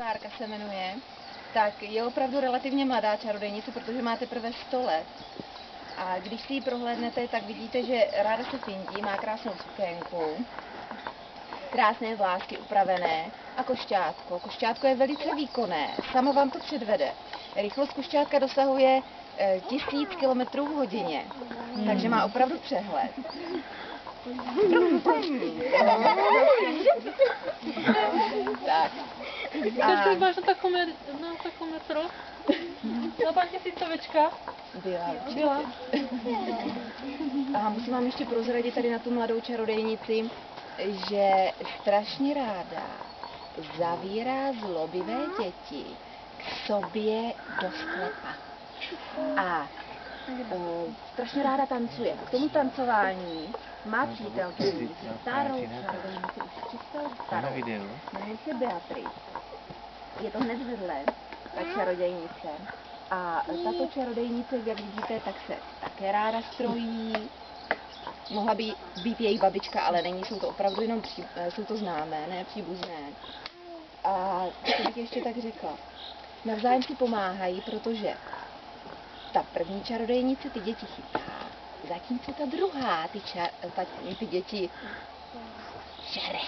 Zárka se jmenuje, tak je opravdu relativně mladá čarodejnice, protože má teprve 100 let. A když si ji prohlédnete, tak vidíte, že ráda se findí, má krásnou sukénku, krásné vlásky upravené a košťátko. Košťátko je velice výkonné, samo vám to předvede. Rychlost košťátka dosahuje 1000 km v hodině, takže má opravdu přehled. Tak. Každý máš na takovou metro? Na pár tisícovečka? Byla. Byla. A musím vám ještě prozradit tady na tu mladou čarodejnici, že strašně ráda zavírá zlobivé děti k sobě do sklepa. A strašně ráda tancuje. K tomu tancování má přítelkyni, starou čarodejnici, už čistou starou. Jmenuje se Beatrice. Je to hned vedle, ta čarodějnice. A tato čarodejnice, jak vidíte, tak se také ráda strojí. Mohla by být její babička, ale není, jsou to opravdu jenom jsou to známé, ne příbuzné. A co bych ještě tak řekla? Navzájem si pomáhají, protože ta první čarodejnice ty děti chytá, zatímco ta druhá ty děti žere.